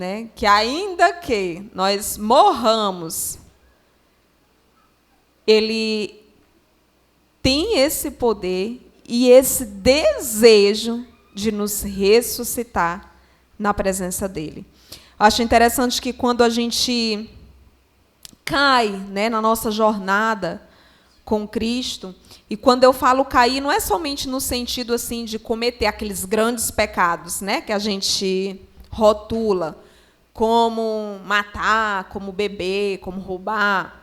né, que ainda que nós morramos, ele tem esse poder e esse desejo de nos ressuscitar na presença dele. Acho interessante que quando a gente cai, né, na nossa jornada com Cristo, e quando eu falo cair, não é somente no sentido assim de cometer aqueles grandes pecados, né, que a gente rotula, como matar, como beber, como roubar.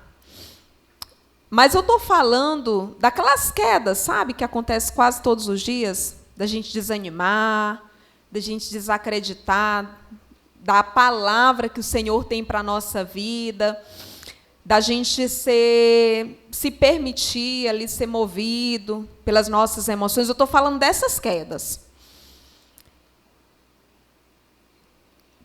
Mas eu estou falando daquelas quedas, sabe, que acontece quase todos os dias, da gente desanimar, da gente desacreditar da palavra que o Senhor tem para a nossa vida, da gente se permitir ali ser movido pelas nossas emoções. Eu estou falando dessas quedas.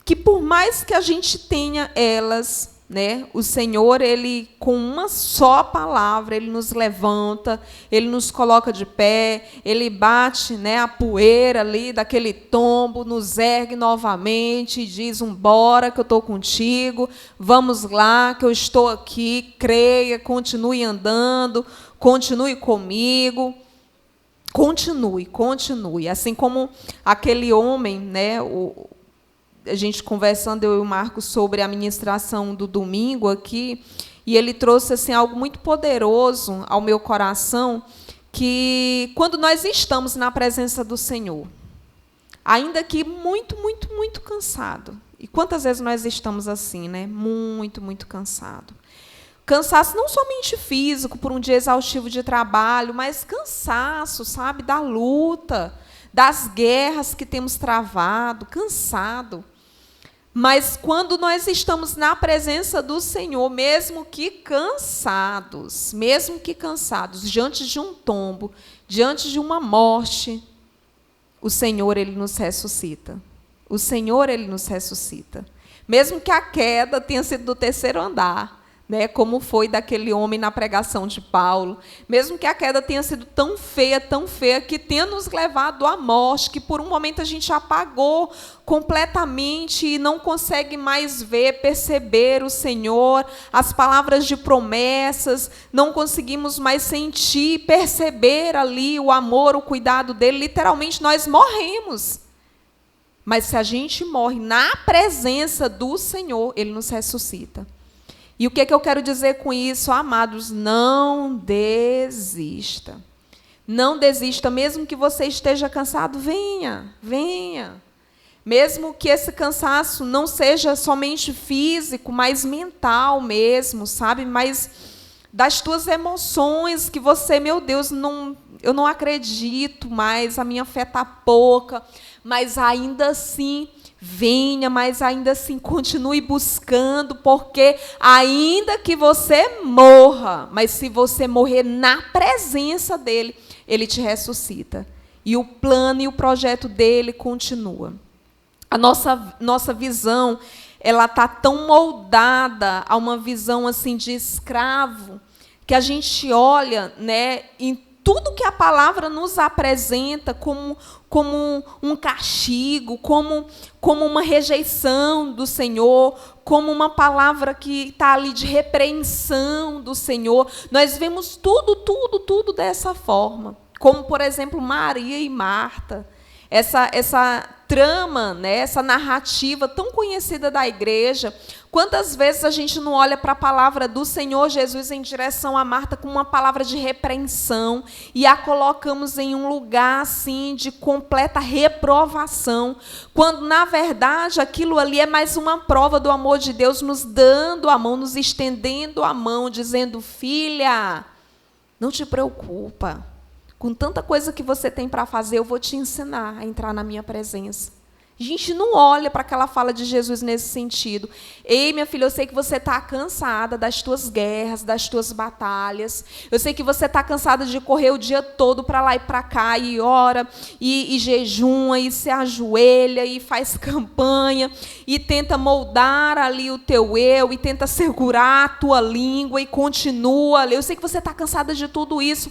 Que por mais que a gente tenha elas, né, o Senhor, ele, com uma só palavra, ele nos levanta, ele nos coloca de pé, ele bate, né, a poeira ali daquele tombo, nos ergue novamente e diz: "Vambora, que eu estou contigo, vamos lá, que eu estou aqui, creia, continue andando, continue comigo." Continue. Assim como aquele homem, né, a gente conversando, eu e o Marcos, sobre a ministração do domingo aqui, e ele trouxe assim, algo muito poderoso ao meu coração, que quando nós estamos na presença do Senhor, ainda que muito cansado, e quantas vezes nós estamos assim, né? Muito cansado. Cansaço não somente físico, por um dia exaustivo de trabalho, mas cansaço, sabe, da luta, das guerras que temos travado, cansado. Mas quando nós estamos na presença do Senhor, mesmo que cansados, diante de um tombo, diante de uma morte, o Senhor, ele nos ressuscita. O Senhor, ele nos ressuscita. Mesmo que a queda tenha sido do 3º andar, né, como foi daquele homem na pregação de Paulo, mesmo que a queda tenha sido tão feia, que tenha nos levado à morte, que por um momento a gente apagou completamente e não consegue mais ver, perceber o Senhor, as palavras de promessas, não conseguimos mais sentir, perceber ali o amor, o cuidado dele, literalmente nós morremos. Mas se a gente morre na presença do Senhor, ele nos ressuscita. E o que é que eu quero dizer com isso, amados? Não desista. Não desista, mesmo que você esteja cansado, venha. Mesmo que esse cansaço não seja somente físico, mas mental mesmo, sabe? Mas das tuas emoções, que você, meu Deus, eu não acredito mais, a minha fé está pouca, mas ainda assim venha, mas ainda assim continue buscando, porque ainda que você morra, mas se você morrer na presença dele, ele te ressuscita. E o plano e o projeto dele continua. A nossa visão, ela está tão moldada a uma visão assim de escravo, que a gente olha, né, em tudo que a palavra nos apresenta como um castigo, como uma rejeição do Senhor, como uma palavra que está ali de repreensão do Senhor. Nós vemos tudo dessa forma. Como, por exemplo, Maria e Marta. Essa trama, né, essa narrativa tão conhecida da igreja. Quantas vezes a gente não olha para a palavra do Senhor Jesus em direção a Marta com uma palavra de repreensão e a colocamos em um lugar assim de completa reprovação, quando, na verdade, aquilo ali é mais uma prova do amor de Deus, nos dando a mão, nos estendendo a mão, dizendo: filha, não te preocupa. Com tanta coisa que você tem para fazer, eu vou te ensinar a entrar na minha presença. A gente não olha para aquela fala de Jesus nesse sentido. Ei, minha filha, eu sei que você está cansada das tuas guerras, das tuas batalhas. Eu sei que você está cansada de correr o dia todo para lá e para cá, e ora, e jejuma, e se ajoelha, e faz campanha, e tenta moldar ali o teu eu, e tenta segurar a tua língua, e continua ali. Eu sei que você está cansada de tudo isso.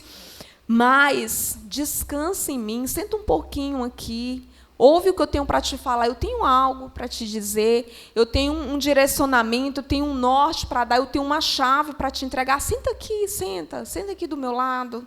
Mas descansa em mim, senta um pouquinho aqui, ouve o que eu tenho para te falar, eu tenho algo para te dizer, eu tenho um direcionamento, eu tenho um norte para dar, eu tenho uma chave para te entregar. Senta aqui, senta aqui do meu lado.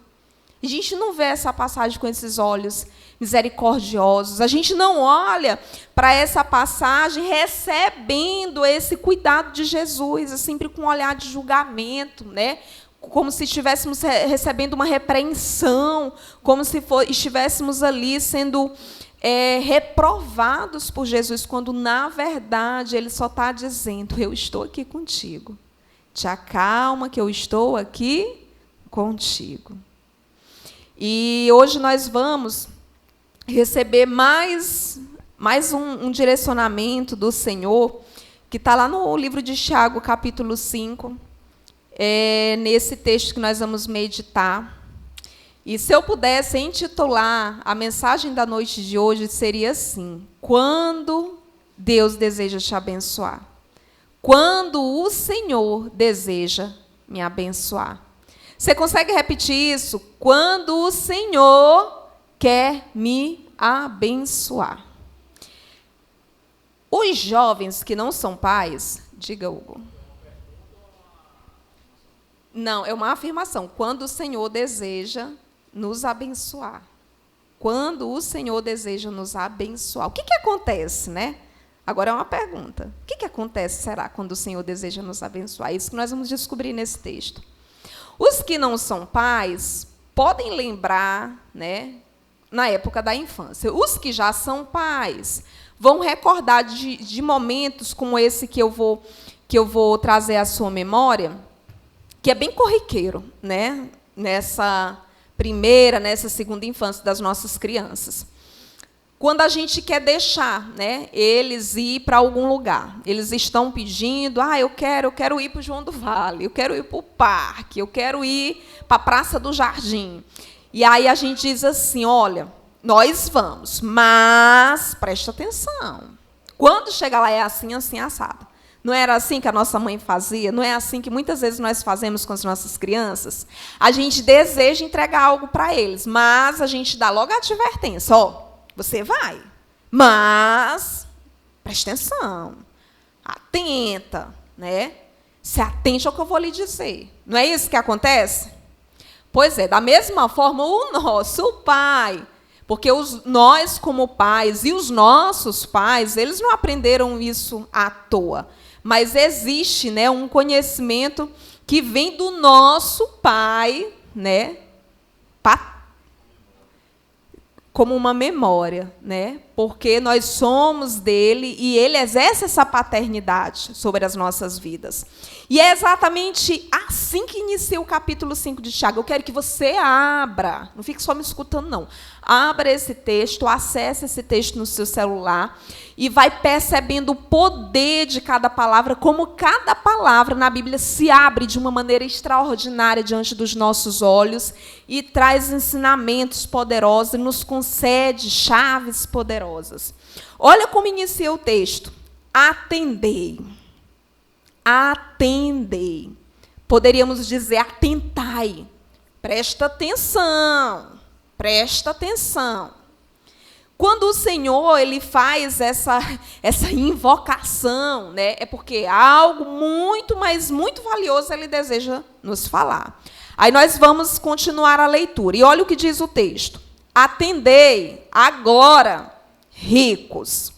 A gente não vê essa passagem com esses olhos misericordiosos. A gente não olha para essa passagem recebendo esse cuidado de Jesus, sempre com um olhar de julgamento, né? Como se estivéssemos recebendo uma repreensão, como se estivéssemos ali sendo reprovados por Jesus, quando, na verdade, Ele só está dizendo: eu estou aqui contigo. Te acalma que eu estou aqui contigo. E hoje nós vamos receber mais um direcionamento do Senhor, que está lá no livro de Tiago, capítulo 5, nesse texto que nós vamos meditar. E se eu pudesse intitular a mensagem da noite de hoje, seria assim: quando Deus deseja te abençoar. Quando o Senhor deseja me abençoar. Você consegue repetir isso? Quando o Senhor quer me abençoar. Os jovens que não são pais, diga, Hugo. Não, é uma afirmação. Quando o Senhor deseja nos abençoar. Quando o Senhor deseja nos abençoar. O que acontece, né? Agora é uma pergunta. O que acontece, será, quando o Senhor deseja nos abençoar? É isso que nós vamos descobrir nesse texto. Os que não são pais podem lembrar, né, na época da infância. Os que já são pais vão recordar de momentos como esse que eu vou trazer à sua memória, que é bem corriqueiro, né, nessa primeira, nessa segunda infância das nossas crianças. Quando a gente quer deixar, né, eles ir para algum lugar, eles estão pedindo: eu quero ir para o João do Vale, eu quero ir para o parque, eu quero ir para a Praça do Jardim. E aí a gente diz assim: olha, nós vamos, mas presta atenção. Quando chega lá é assim, assim, assado. Não era assim que a nossa mãe fazia? Não é assim que muitas vezes nós fazemos com as nossas crianças? A gente deseja entregar algo para eles, mas a gente dá logo a advertência: você vai, mas preste atenção, atenta, né? Se atente ao que eu vou lhe dizer. Não é isso que acontece? Pois é, da mesma forma o nosso pai, porque nós como pais e os nossos pais, eles não aprenderam isso à toa, mas existe, né, um conhecimento que vem do nosso pai, né, como uma memória, né? Porque nós somos dele e ele exerce essa paternidade sobre as nossas vidas. E é exatamente assim que inicia o capítulo 5 de Tiago. Eu quero que você abra, não fique só me escutando, não. Abra esse texto, acesse esse texto no seu celular e vai percebendo o poder de cada palavra, como cada palavra na Bíblia se abre de uma maneira extraordinária diante dos nossos olhos e traz ensinamentos poderosos e nos concede chaves poderosas. Olha como inicia o texto. Atendei. Atendei. Poderíamos dizer atentai. Presta atenção. Presta atenção. Quando o Senhor ele faz essa invocação, né, é porque algo muito, mas muito valioso ele deseja nos falar. Aí nós vamos continuar a leitura. E olha o que diz o texto. Atendei agora, ricos.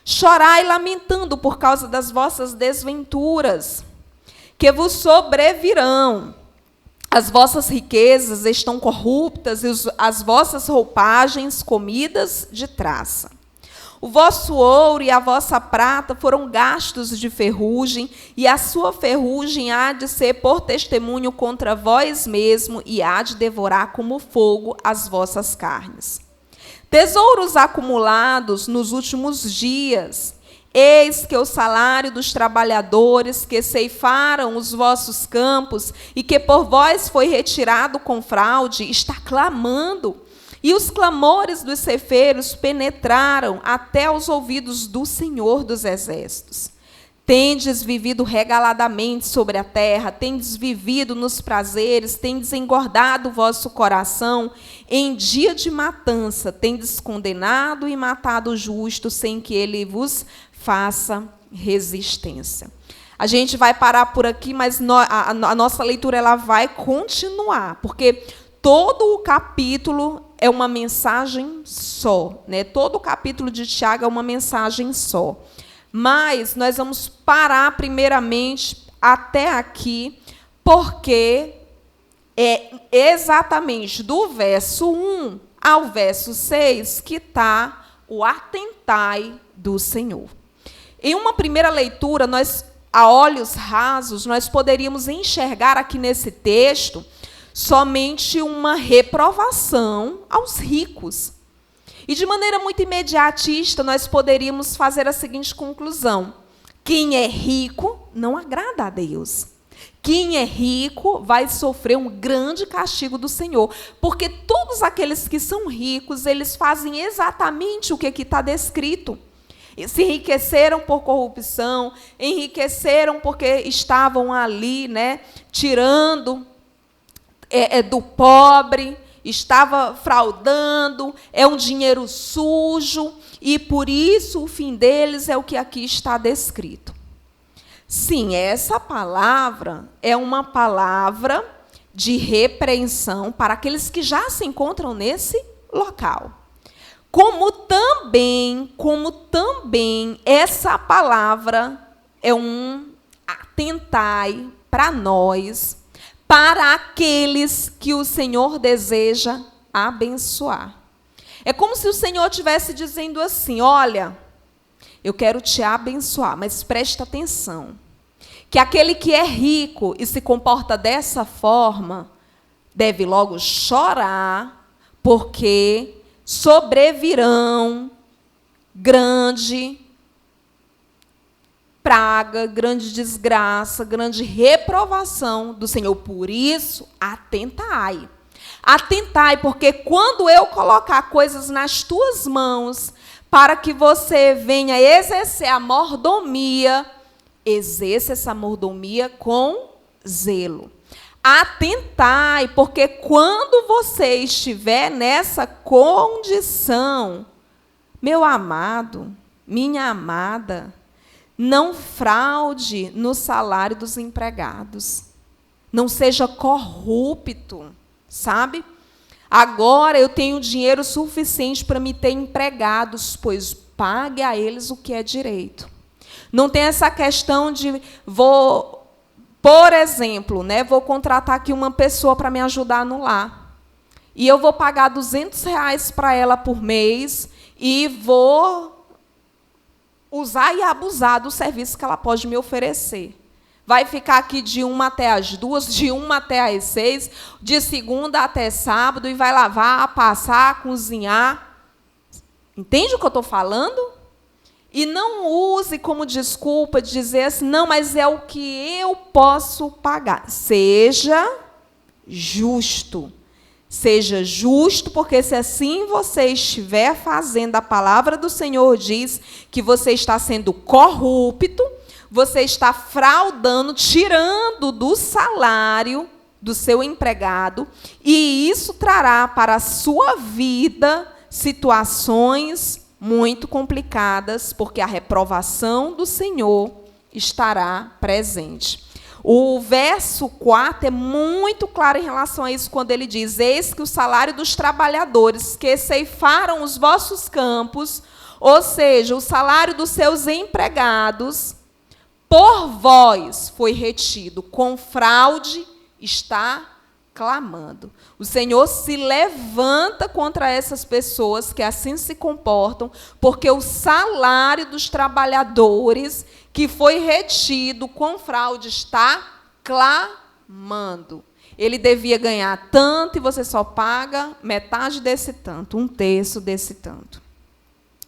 Chorai lamentando por causa das vossas desventuras, que vos sobrevirão. As vossas riquezas estão corruptas e as vossas roupagens comidas de traça. O vosso ouro e a vossa prata foram gastos de ferrugem, e a sua ferrugem há de ser por testemunho contra vós mesmo, e há de devorar como fogo as vossas carnes. Tesouros acumulados nos últimos dias, eis que o salário dos trabalhadores que ceifaram os vossos campos e que por vós foi retirado com fraude, está clamando. E os clamores dos ceifeiros penetraram até os ouvidos do Senhor dos Exércitos. Tendes vivido regaladamente sobre a terra, tendes vivido nos prazeres, tendes engordado o vosso coração, em dia de matança, tendes condenado e matado o justo, sem que ele vos faça resistência. A gente vai parar por aqui, mas a nossa leitura ela vai continuar, porque todo o capítulo é uma mensagem só, né? Todo o capítulo de Tiago é uma mensagem só. Mas nós vamos parar primeiramente até aqui, porque é exatamente do verso 1 ao verso 6 que está o atentai do Senhor. Em uma primeira leitura, nós, a olhos rasos, nós poderíamos enxergar aqui nesse texto somente uma reprovação aos ricos. E, de maneira muito imediatista, nós poderíamos fazer a seguinte conclusão: quem é rico não agrada a Deus. Quem é rico vai sofrer um grande castigo do Senhor, porque todos aqueles que são ricos, eles fazem exatamente o que aqui está descrito. Se enriqueceram por corrupção, enriqueceram porque estavam ali, né, tirando do pobre, estava fraudando, é um dinheiro sujo, e por isso o fim deles é o que aqui está descrito. Sim, essa palavra é uma palavra de repreensão para aqueles que já se encontram nesse local. Como também essa palavra é um atentai para nós, para aqueles que o Senhor deseja abençoar. É como se o Senhor estivesse dizendo assim: olha, eu quero te abençoar, mas presta atenção, que aquele que é rico e se comporta dessa forma, deve logo chorar, porque sobrevirão grande praga, grande desgraça, grande reprovação do Senhor. Por isso, atentai. Atentai, porque quando eu colocar coisas nas tuas mãos, para que você venha exercer a mordomia, exerça essa mordomia com zelo. Atentai, porque quando você estiver nessa condição, meu amado, minha amada, não fraude no salário dos empregados. Não seja corrupto, sabe? Agora eu tenho dinheiro suficiente para me ter empregados, pois pague a eles o que é direito. Não tem essa questão de por exemplo, né, vou contratar aqui uma pessoa para me ajudar no lar. E eu vou pagar R$200 para ela por mês e vou usar e abusar do serviço que ela pode me oferecer. Vai ficar aqui de 1 até as 2, de 1 até as 6, de segunda até sábado, e vai lavar, passar, cozinhar. Entende o que eu estou falando? E não use como desculpa de dizer assim: não, mas é o que eu posso pagar. Seja justo. Seja justo, porque se assim você estiver fazendo, a palavra do Senhor diz que você está sendo corrupto, você está fraudando, tirando do salário do seu empregado, e isso trará para a sua vida situações muito complicadas, porque a reprovação do Senhor estará presente. O verso 4 é muito claro em relação a isso, quando ele diz: eis que o salário dos trabalhadores que ceifaram os vossos campos, ou seja, o salário dos seus empregados, por vós foi retido, com fraude está clamando. O Senhor se levanta contra essas pessoas que assim se comportam, porque o salário dos trabalhadores que foi retido com fraude está clamando. Ele devia ganhar tanto e você só paga metade desse tanto, 1/3 desse tanto.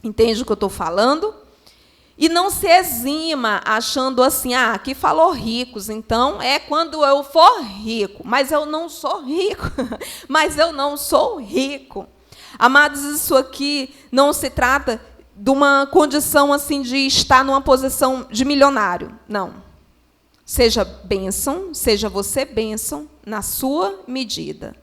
Entende o que eu estou falando? E não se exima achando assim: aqui falou ricos, então é quando eu for rico. Mas eu não sou rico. Mas eu não sou rico. Amados, isso aqui não se trata de uma condição assim de estar numa posição de milionário. Não. Seja bênção, seja você bênção na sua medida.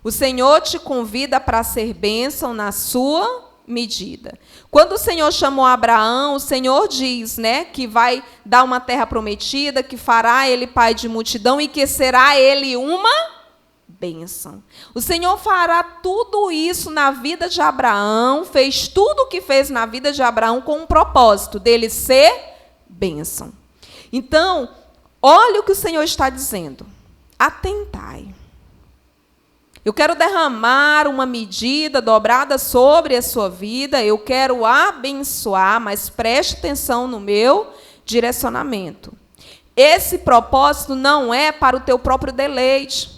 O Senhor te convida para ser bênção na sua medida. Quando o Senhor chamou Abraão, o Senhor diz, né, que vai dar uma terra prometida, que fará ele pai de multidão e que será ele uma bênção. O Senhor fará tudo isso na vida de Abraão, fez tudo o que fez na vida de Abraão com um propósito, dele ser bênção. Então, olha o que o Senhor está dizendo. Atentai. Eu quero derramar uma medida dobrada sobre a sua vida, eu quero abençoar, mas preste atenção no meu direcionamento. Esse propósito não é para o teu próprio deleite,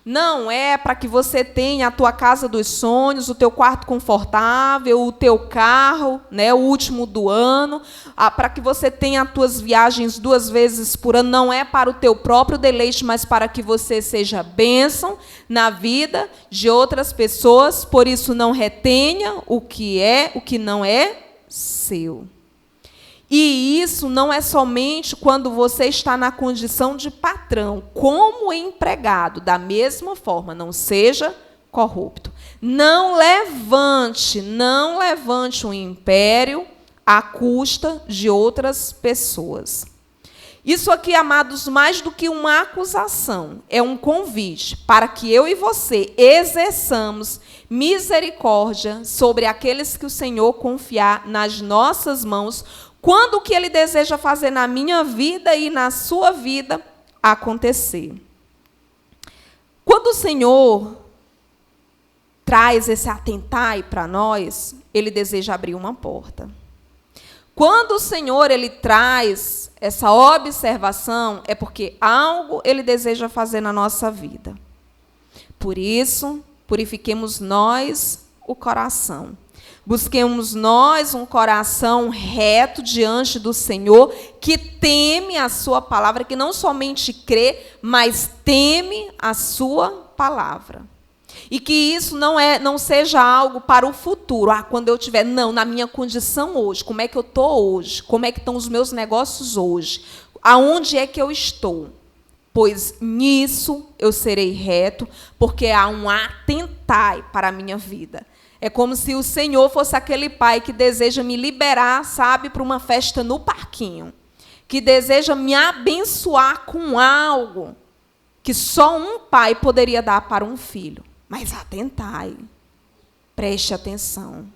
não é para que você tenha a tua casa dos sonhos, o teu quarto confortável, o teu carro, né, o último do ano, para que você tenha as tuas viagens 2 vezes por ano, não é para o teu próprio deleite, mas para que você seja bênção na vida de outras pessoas, por isso não retenha o que não é seu. E isso não é somente quando você está na condição de patrão, como empregado. Da mesma forma, não seja corrupto. Não levante um império à custa de outras pessoas. Isso aqui, amados, mais do que uma acusação, é um convite para que eu e você exerçamos misericórdia sobre aqueles que o Senhor confiar nas nossas mãos, quando o que Ele deseja fazer na minha vida e na sua vida acontecer. Quando o Senhor traz esse atentai para nós, Ele deseja abrir uma porta. Quando o Senhor ele traz essa observação, é porque algo Ele deseja fazer na nossa vida. Por isso, purifiquemos nós o coração. Busquemos nós um coração reto diante do Senhor, que teme a sua palavra, que não somente crê, mas teme a sua palavra. E que isso não seja algo para o futuro. Quando eu tiver, não, na minha condição hoje, como é que eu estou hoje? Como é que estão os meus negócios hoje? Aonde é que eu estou? Pois nisso eu serei reto, porque há um atentai para a minha vida. É como se o Senhor fosse aquele pai que deseja me liberar, sabe, para uma festa no parquinho. Que deseja me abençoar com algo que só um pai poderia dar para um filho. Mas atentai, preste atenção.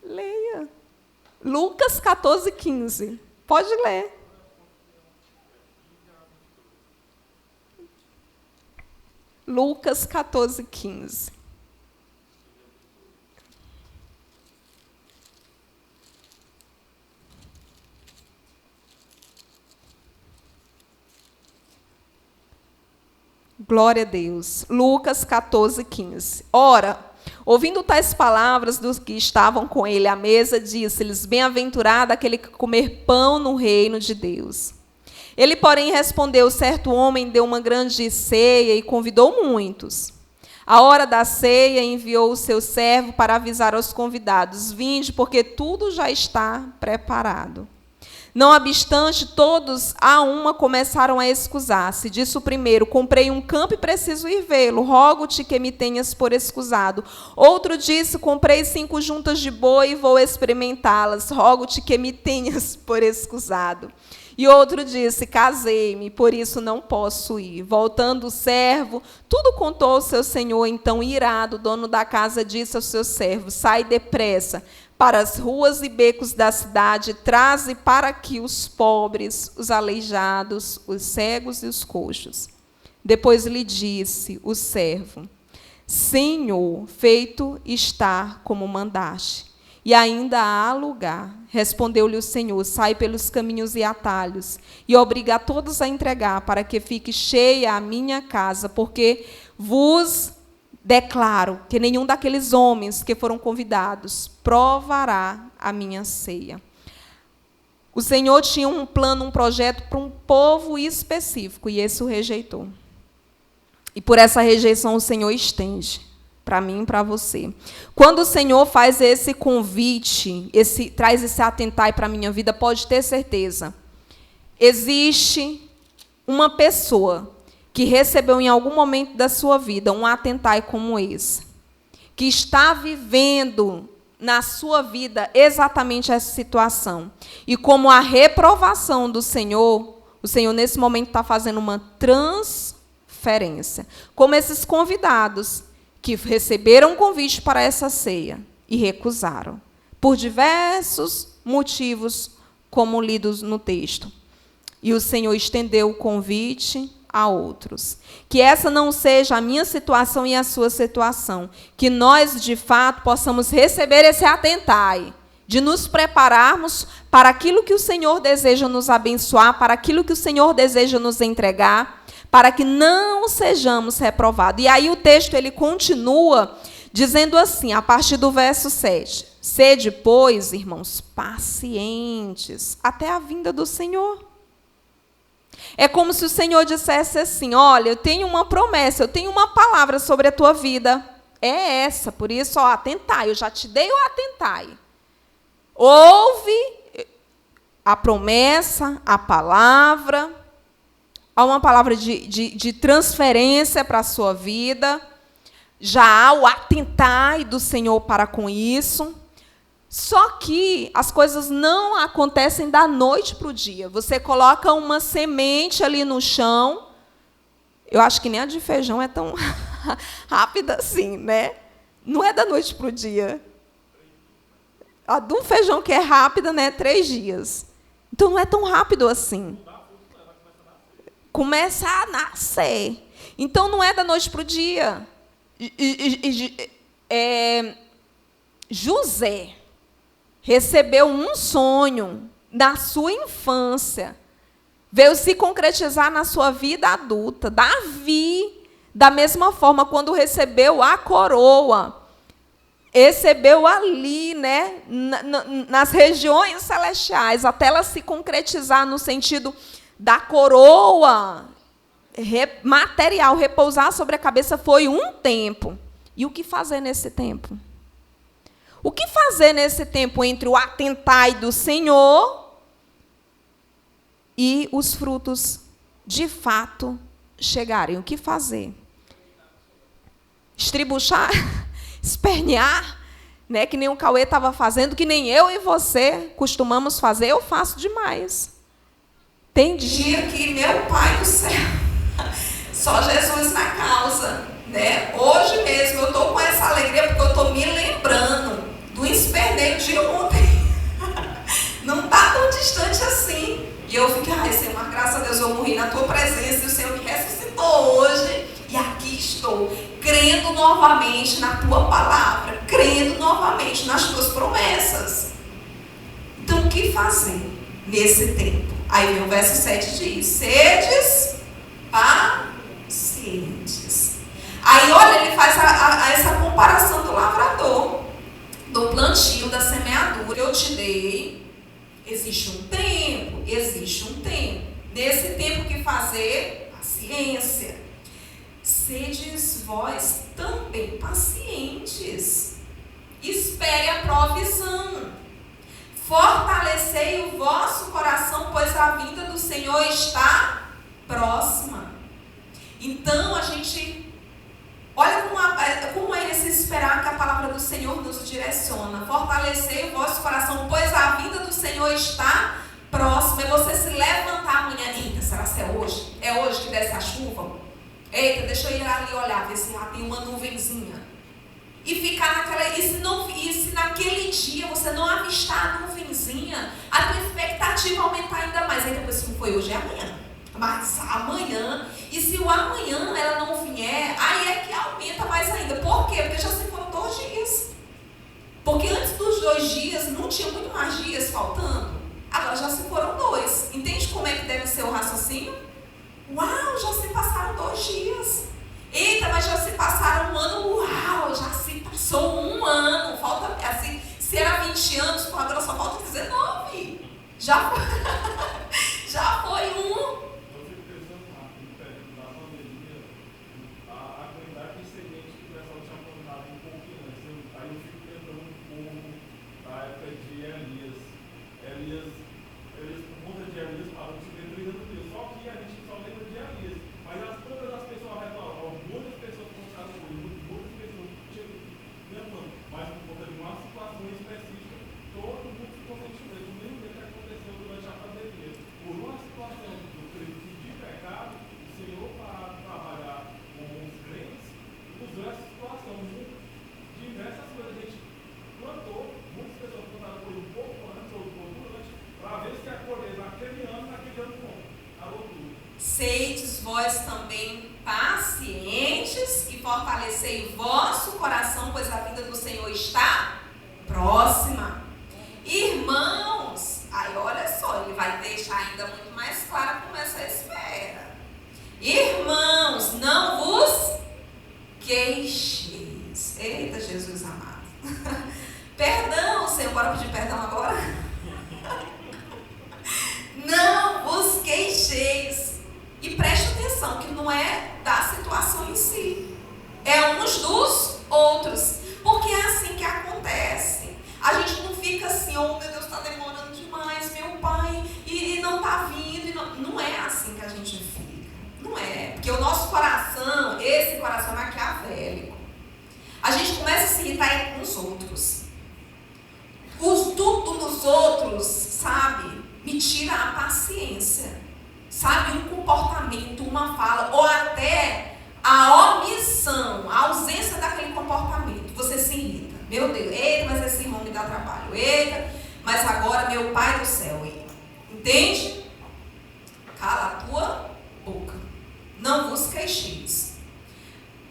Leia. Lucas 14:15. Pode ler. Lucas 14:15. Glória a Deus. Lucas 14:15. Ora, ouvindo tais palavras dos que estavam com ele à mesa, disse-lhes: Bem-aventurado aquele que comer pão no reino de Deus. Ele, porém, respondeu: Certo homem deu uma grande ceia e convidou muitos. À hora da ceia, enviou o seu servo para avisar aos convidados: Vinde, porque tudo já está preparado. Não obstante, todos a uma começaram a excusar-se. Disse o primeiro: Comprei um campo e preciso ir vê-lo. Rogo-te que me tenhas por excusado. Outro disse: Comprei 5 juntas de boi e vou experimentá-las. Rogo-te que me tenhas por excusado. E outro disse: Casei-me, por isso não posso ir. Voltando o servo, tudo contou ao seu senhor. Então, irado, o dono da casa disse ao seu servo: Sai depressa para as ruas e becos da cidade, traze para aqui os pobres, os aleijados, os cegos e os coxos. Depois lhe disse o servo: Senhor, feito está como mandaste, e ainda há lugar. Respondeu-lhe o Senhor: Sai pelos caminhos e atalhos, e obriga a todos a entregar, para que fique cheia a minha casa, porque vos declaro que nenhum daqueles homens que foram convidados provará a minha ceia. O Senhor tinha um plano, um projeto para um povo específico, e esse o rejeitou. E por essa rejeição o Senhor estende para mim e para você. Quando o Senhor faz esse convite, traz esse atentai para a minha vida, pode ter certeza. Existe uma pessoa que recebeu em algum momento da sua vida um atentai como esse, que está vivendo na sua vida exatamente essa situação. E como a reprovação do Senhor, o Senhor nesse momento está fazendo uma transferência. Como esses convidados que receberam um convite para essa ceia e recusaram, por diversos motivos, como lidos no texto. E o Senhor estendeu o convite a outros. Que essa não seja a minha situação e a sua situação. Que nós, de fato, possamos receber esse atentai, de nos prepararmos para aquilo que o Senhor deseja nos abençoar, para aquilo que o Senhor deseja nos entregar, para que não sejamos reprovados. E aí o texto ele continua dizendo assim, a partir do verso 7. Sede, pois, irmãos, pacientes até a vinda do Senhor. É como se o Senhor dissesse assim, olha, eu tenho uma promessa, eu tenho uma palavra sobre a tua vida. É essa, por isso, atentai, eu já te dei o atentai. Ouve a promessa, a palavra, há uma palavra de transferência para a sua vida, já há o atentai do Senhor para com isso. Só que as coisas não acontecem da noite para o dia. Você coloca uma semente ali no chão. Eu acho que nem a de feijão é tão rápida assim, né? Não é da noite para o dia. A do feijão que é rápida, né? 3 dias. Então não é tão rápido assim. Começa a nascer. Então não é da noite para o dia. José recebeu um sonho na sua infância, veio se concretizar na sua vida adulta. Davi, da mesma forma, quando recebeu a coroa, recebeu ali, né, nas regiões celestiais, até ela se concretizar no sentido da coroa material, repousar sobre a cabeça, foi um tempo. E o que fazer nesse tempo? O que fazer nesse tempo entre o atentai do Senhor e os frutos, de fato, chegarem? O que fazer? Estribuchar? Espernear? Né? Que nem o Cauê estava fazendo, que nem eu e você costumamos fazer, eu faço demais. Tem dia que, meu Pai do céu, só Jesus na causa. Né? Hoje mesmo eu estou com essa alegria porque eu estou me lembrando do esperneio de ontem. Não está tão distante assim. E eu fiquei, Senhor, mas graças a Deus eu morri na tua presença e o Senhor me ressuscitou hoje. E aqui estou, crendo novamente na tua palavra, crendo novamente nas tuas promessas. Então, o que fazer nesse tempo? Aí vem o verso 7 diz, sedes pacientes. Aí, olha, ele faz essa comparação do lavrador, do plantio, da semeadura. Eu te dei, existe um tempo. Nesse tempo que fazer, paciência. Sedes vós também pacientes. Espere a provisão. Fortalecei o vosso coração, pois a vinda do Senhor está próxima. Então, a gente... Olha como é esse esperar que a palavra do Senhor nos direciona. Fortalecei o vosso coração, pois a vinda do Senhor está próxima. É você se levantar amanhã. Eita, será que é hoje? É hoje que desce a chuva? Eita, deixa eu ir ali olhar, ver se lá tem uma nuvenzinha. E ficar naquela... E se naquele dia você não avistar a nuvenzinha, a tua expectativa aumentar ainda mais. Aí depois, se não foi hoje, é amanhã. Mas amanhã, e se o amanhã ela não vier, aí é que aumenta mais ainda. Por quê? Porque já se foram 2 dias. Porque antes dos 2 dias, não tinha muito mais dias faltando. Agora já se foram 2. Entende como é que deve ser o raciocínio? Uau, já se passaram 2 dias. Eita, mas já se passaram 1 ano. Uau, já se passou 1 ano. Falta, assim, se era 20 anos, agora só falta 19. Já foi 1. eles por conta de Elias, falam que destruíram do Deus. Só que a gente só lembra de Elias. Mas todas as pessoas ao redor, muitas pessoas contaram com ele, muitas pessoas clamando. Mas por conta de uma situação específica, todo mundo ficou sentindo. Do mesmo jeito que aconteceu durante a pandemia. Por uma situação do crise de pecado, o Senhor, para trabalhar com os crentes, usou essa situação. Diversas coisas a gente plantou, muitas pessoas plantaram por um pouco antes ou um pouco durante, para ver se acolher naquele ano bom. Alô, tudo. Sedes vós também pacientes e fortalecei o vosso coração, pois a vinda do Senhor está próxima. Irmãos, aí olha só, ele vai deixar ainda muito mais claro como essa espera. Irmãos, não vos queixeis. Eita, Jesus amado. Perdão, Senhor, bora pedir perdão agora? Não vos queixeis. E preste atenção que não é da situação em si, é uns dos outros, porque é assim que acontece. A gente não fica assim, oh meu Deus, está demorando demais, meu pai, e não está vindo. Não é assim que a gente fica, não é, porque o nosso coração, esse coração maquiavélico, a gente começa a se irritar com os outros. Tudo nos outros, sabe, me tira a paciência. Sabe, um comportamento, uma fala, ou até a omissão, a ausência daquele comportamento. Você se irrita. Meu Deus, eita, mas esse irmão me dá trabalho. Eita, mas agora meu pai do céu. Entende? Cala a tua boca. Não vos queixeis.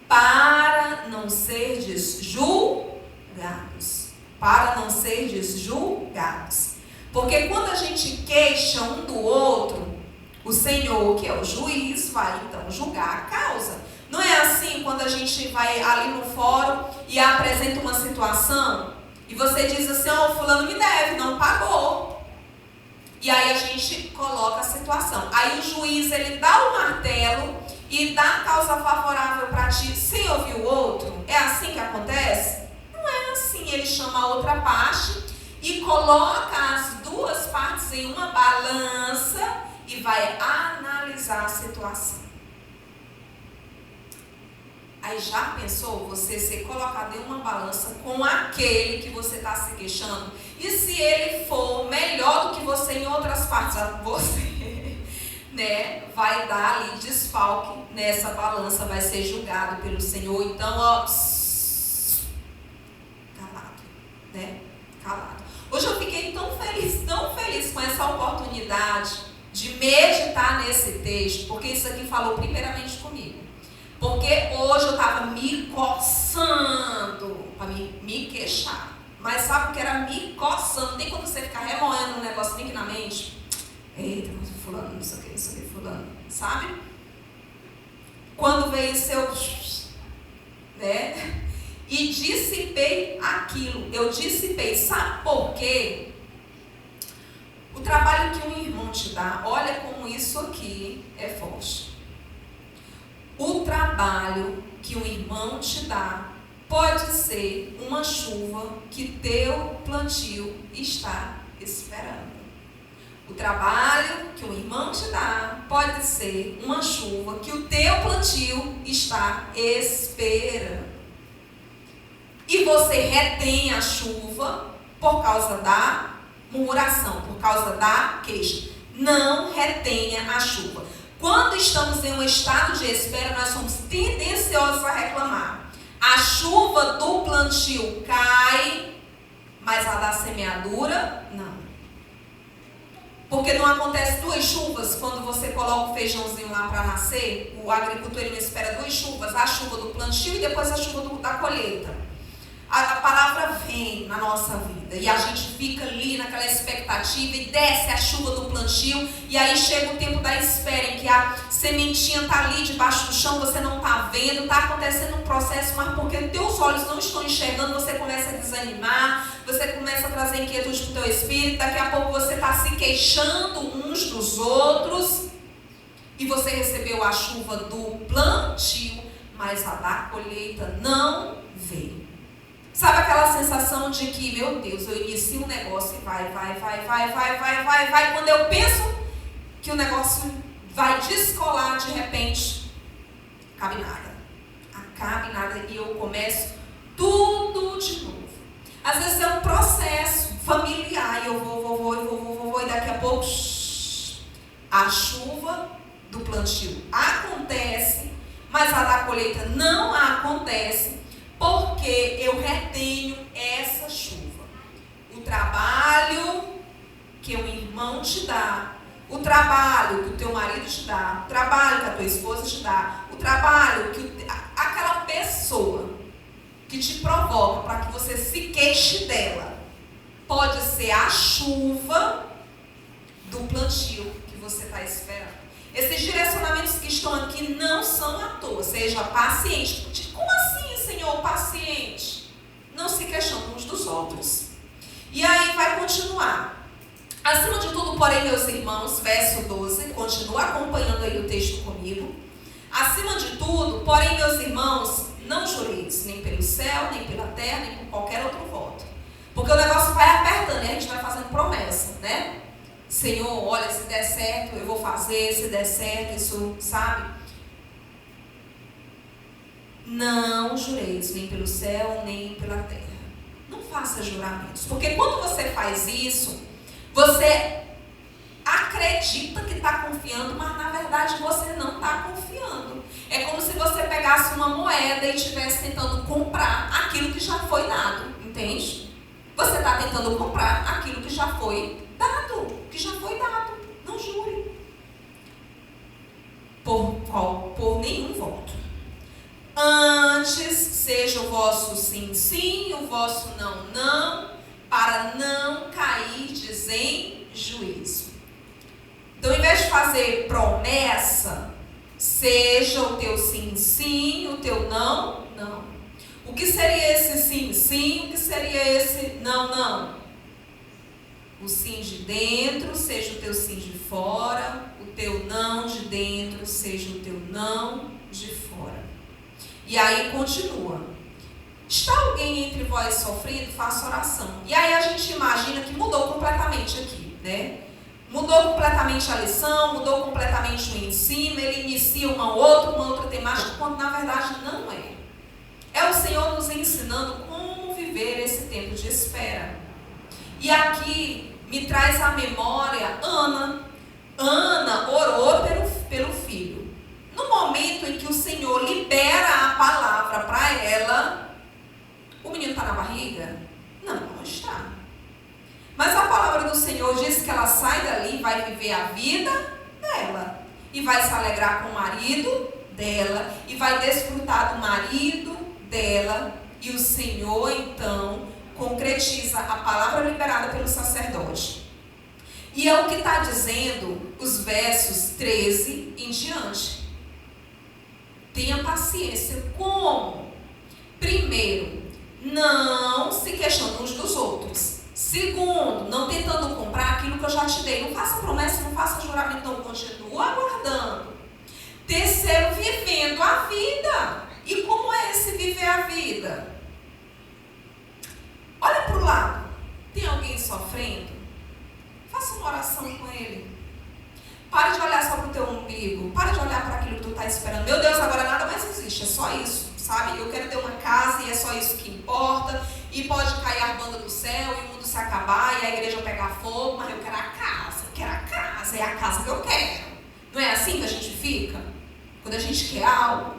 Para não serdes julgados. Para não serdes julgados. Porque quando a gente queixa um do outro, o Senhor, que é o juiz, vai então julgar a causa. Não é assim quando a gente vai ali no fórum e apresenta uma situação e você diz assim, ó, o fulano me deve, não pagou. E aí a gente coloca a situação. Aí o juiz, ele dá o martelo e dá a causa favorável para ti sem ouvir o outro. É assim que acontece? Não é assim. Ele chama a outra parte e coloca as duas partes em uma balança e vai analisar a situação. Aí já pensou você ser colocado em uma balança com aquele que você está se queixando? E se ele for melhor do que você em outras partes, você, né, vai dar ali desfalque nessa balança, vai ser julgado pelo Senhor. Então, ó, calado, né? Calado. Hoje eu fiquei tão feliz com essa oportunidade de meditar nesse texto, porque isso aqui falou primeiramente comigo. Porque hoje eu estava me coçando para me queixar. Mas sabe o que era me coçando? Nem quando você fica remoendo um negócio bem aqui na mente. Eita, fulano, não sei o que, fulano. Sabe? Quando veio o seu... né? E dissipei aquilo. Eu dissipei. Sabe por quê? O trabalho que um irmão te dá, olha como isso aqui é forte. O trabalho que um irmão te dá pode ser uma chuva que teu plantio está esperando. O trabalho que um irmão te dá pode ser uma chuva que o teu plantio está esperando. E você retém a chuva por causa da murmuração, por causa da queixa. Não retenha a chuva. Quando estamos em um estado de espera, nós somos tendenciosos a reclamar. A chuva do plantio cai, mas a da semeadura, não. Porque não acontece duas chuvas quando você coloca o feijãozinho lá para nascer. O agricultor ele não espera duas chuvas, a chuva do plantio e depois a chuva da colheita. A palavra vem na nossa vida e a gente fica ali naquela expectativa e desce a chuva do plantio e aí chega o tempo da espera em que a sementinha está ali debaixo do chão, você não está vendo, está acontecendo um processo, mas porque teus olhos não estão enxergando, você começa a desanimar, você começa a trazer inquietude para o teu espírito, daqui a pouco você está se queixando uns dos outros e você recebeu a chuva do plantio, mas a da colheita não veio. Sabe aquela sensação de que, meu Deus, eu inicio um negócio e vai. Quando eu penso que o negócio vai descolar, de repente, acabe nada e eu começo tudo de novo. Às vezes é um processo familiar e eu vou e daqui a pouco a chuva do plantio acontece, mas a da colheita não acontece, porque eu retenho essa chuva. O trabalho que o irmão te dá, o trabalho que o teu marido te dá, o trabalho que a tua esposa te dá, o trabalho que aquela pessoa que te provoca para que você se queixe dela, pode ser a chuva do plantio que você está esperando. Esses direcionamentos que estão aqui não são à toa. Seja paciente. Como assim, Senhor, paciente? Não se queixando uns dos outros. E aí vai continuar. Acima de tudo, porém, meus irmãos, verso 12, continua acompanhando aí o texto comigo. Acima de tudo, porém, meus irmãos, não jureis, nem pelo céu, nem pela terra, nem por qualquer outro voto. Porque o negócio vai apertando e a gente vai fazendo promessa, né? Senhor, olha, se der certo, eu vou fazer, se der certo, isso, sabe? Não jureis, nem pelo céu, nem pela terra. Não faça juramentos. Porque quando você faz isso, você acredita que está confiando, mas na verdade você não está confiando. É como se você pegasse uma moeda e estivesse tentando comprar aquilo que já foi dado, entende? Você está tentando comprar aquilo que já foi dado, não jure. Por nenhum voto. Antes seja o vosso sim, sim, o vosso não, não, para não cairdes em juízo. Então, em vez de fazer promessa, seja o teu sim, sim, o teu não, não. O que seria esse sim, sim? O que seria esse não, não? O sim de dentro seja o teu sim de fora, o teu não de dentro seja o teu não de fora. E aí continua. Está alguém entre vós sofrendo? Faça oração. E aí a gente imagina que mudou completamente aqui, né? Mudou completamente a lição, mudou completamente o ensino, ele inicia uma outra temática, quando na verdade não é. É o Senhor nos ensinando como viver esse tempo de espera. E aqui me traz à memória Ana. Ana orou pelo filho. No momento em que o Senhor libera a palavra para ela, o menino está na barriga? Não está. Mas a palavra do Senhor diz que ela sai dali e vai viver a vida dela. E vai se alegrar com o marido dela. E vai desfrutar do marido dela. E o Senhor, então, concretiza a palavra liberada pelo sacerdote. E é o que está dizendo os versos 13 em diante. Tenha paciência. Como? Primeiro, não se queixando uns dos outros. Segundo, não tentando comprar aquilo que eu já te dei. Não faça promessa, não faça juramento, não. Continua aguardando. Terceiro, vivendo a vida. E como é esse viver a vida? Olha para o lado. Tem alguém sofrendo? Faça uma oração com ele. Pare de olhar só para o teu umbigo. Pare de olhar para aquilo que tu está esperando. Meu Deus, agora nada mais existe. É só isso, sabe? Eu quero ter uma casa e é só isso que importa. E pode cair a banda do céu e o mundo se acabar e a igreja pegar fogo. Mas eu quero a casa. É a casa que eu quero. Não é assim que a gente fica? Quando a gente quer algo,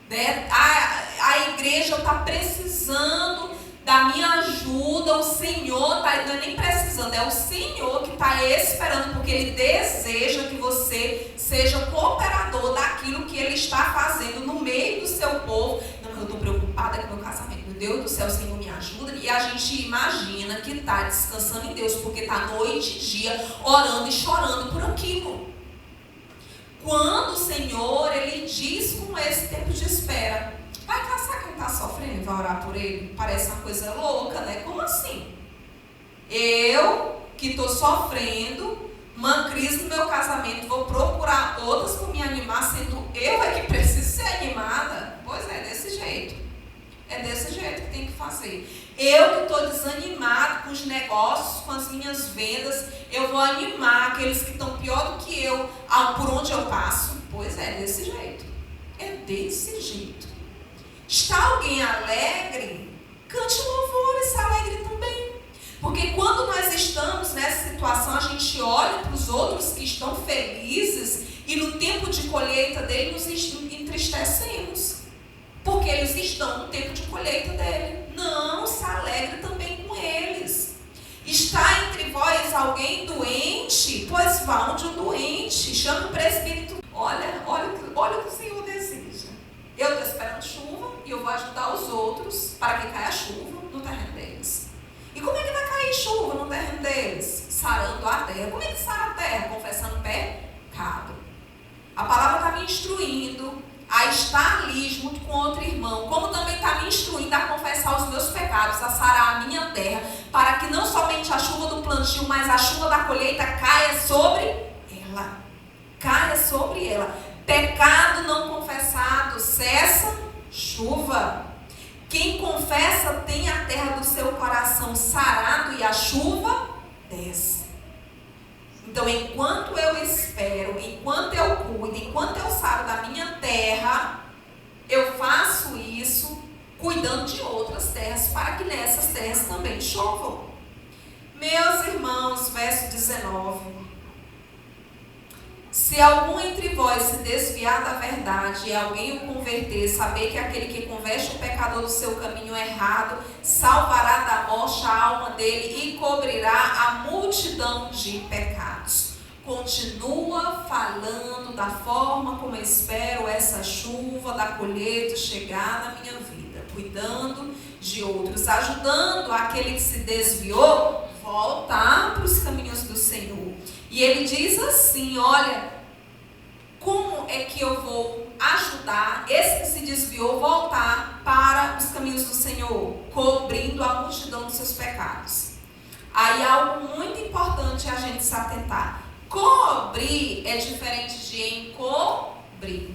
né? A igreja está precisando da minha ajuda. O Senhor está, não é nem precisando, é o Senhor que está esperando, porque Ele deseja que você seja cooperador daquilo que Ele está fazendo no meio do seu povo. Não, mas eu estou preocupada com o meu casamento. Meu Deus do céu, o Senhor me ajuda. E a gente imagina que está descansando em Deus, porque está noite e dia orando e chorando por aquilo. Quando o Senhor, Ele diz com esse tempo de espera, vai caçar quem está sofrendo e vai orar por ele? Parece uma coisa louca, né? Como assim? Eu, que estou sofrendo uma crise no meu casamento, vou procurar outras para me animar, sendo eu é que preciso ser animada? Pois é, desse jeito. É desse jeito que tem que fazer. Eu que estou desanimado com os negócios, com as minhas vendas, eu vou animar aqueles que estão pior do que eu, por onde eu passo. Pois é, desse jeito. É desse jeito. Está alguém alegre? Cante louvores, se alegre também. Porque quando nós estamos nessa situação, a gente olha para os outros que estão felizes e no tempo de colheita dele nos entristecemos. Porque eles estão no tempo de colheita dele. Não, se alegre também com eles. Está entre vós alguém doente? Pois vá onde o doente. Chame o presbítero. Olha o que o Senhor deseja. Eu estou esperando chuva e eu vou ajudar os outros para que caia chuva no terreno deles. E como é que vai cair chuva no terreno deles? Sarando a terra. Como é que sara a terra? Confessando pecado. A palavra está me instruindo a estar ali junto com outro irmão, como também está me instruindo a confessar os meus pecados, a sarar a minha terra, para que não somente a chuva do plantio, mas a chuva da colheita caia sobre ela. Caia sobre ela. Pecado não confessado, cessa chuva. Quem confessa tem a terra do seu coração sarado e a chuva desce. Então, enquanto eu espero, enquanto eu cuido, enquanto eu saro da minha terra, eu faço isso cuidando de outras terras, para que nessas terras também chovam. Meus irmãos, verso 19. Se algum entre vós se desviar da verdade e alguém o converter, saber que aquele que converte o pecador do seu caminho errado, salvará da morte a alma dele e cobrirá a multidão de pecados. Continua falando da forma como eu espero essa chuva da colheita chegar na minha vida, cuidando de outros, ajudando aquele que se desviou, voltar para os caminhos do Senhor. E ele diz assim, olha, como é que eu vou ajudar esse que se desviou voltar para os caminhos do Senhor? Cobrindo a multidão dos seus pecados. Aí algo muito importante é a gente se atentar. Cobrir é diferente de encobrir.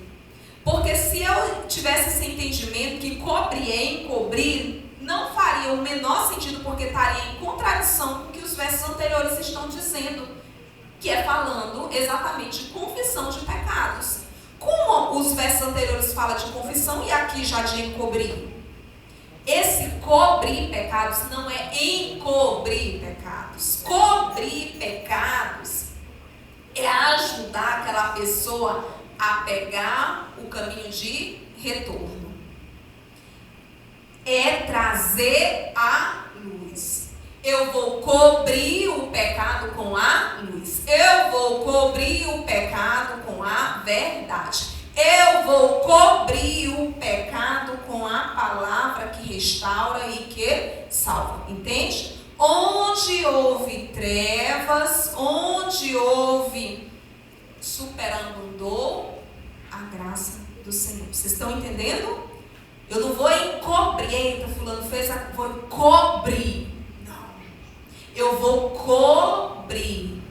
Porque se eu tivesse esse entendimento que cobrir é encobrir, não faria o menor sentido, porque estaria em contradição com o que os versos anteriores estão dizendo, que é falando exatamente de confissão de pecados. Como os versos anteriores falam de confissão e aqui já de encobrir? Esse cobrir pecados não é encobrir pecados. Cobrir pecados é ajudar aquela pessoa a pegar o caminho de retorno. É trazer a luz. Eu vou cobrir o pecado com a luz. Eu vou cobrir o pecado com a verdade. Eu vou cobrir o pecado com a palavra que restaura e que salva. Entende? Onde houve trevas, onde houve superabundou a graça do Senhor. Vocês estão entendendo? Eu não vou encobrir, eita, fulano fez, vou cobrir. Eu vou cobrir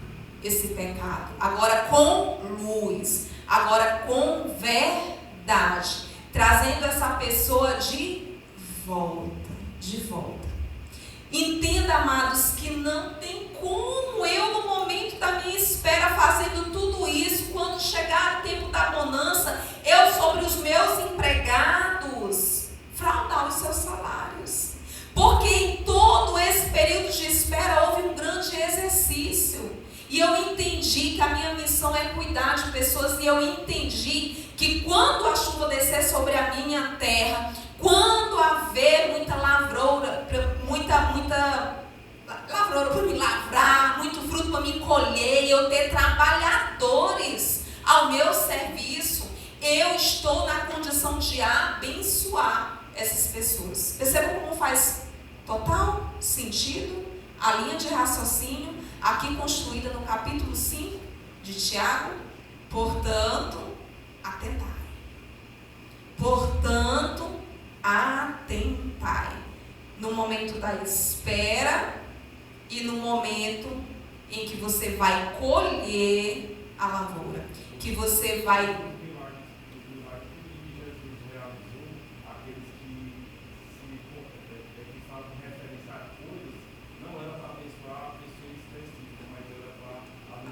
esse pecado. Agora com luz. Agora com verdade. Trazendo essa pessoa de volta. De volta. Entenda, amados, que não tem como eu, no momento da minha espera, fazendo tudo isso, quando chegar o tempo da bonança, eu sobre os meus empregados, fraudar os seus salários. Porque em todo esse período de espera houve um grande exercício. E eu entendi que a minha missão é cuidar de pessoas. E eu entendi que quando a chuva descer sobre a minha terra, quando haver muita lavoura, muita lavoura para me lavrar, muito fruto para me colher, eu ter trabalhadores ao meu serviço, eu estou na condição de abençoar essas pessoas. Percebam como faz total sentido a linha de raciocínio aqui construída no capítulo 5 de Tiago. Portanto, atentai. Portanto, atentai. No momento da espera e no momento em que você vai colher a lavoura, que você vai...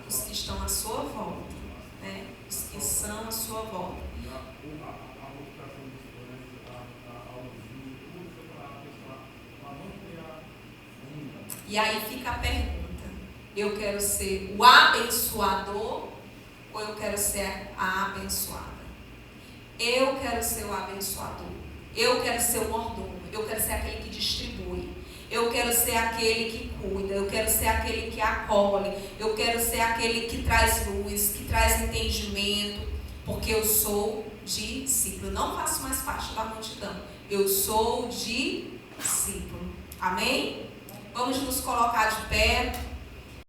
os que estão à sua volta, né? Os que são à sua volta. E aí fica a pergunta: eu quero ser o abençoador ou eu quero ser a abençoada? Eu quero ser o abençoador. Eu quero ser o mordomo. Eu quero ser aquele que distribui. Eu quero ser aquele que cuida. Eu quero ser aquele que acolhe. Eu quero ser aquele que traz luz, que traz entendimento. Porque eu sou discípulo. Eu não faço mais parte da multidão. Eu sou discípulo. Amém? Vamos nos colocar de pé.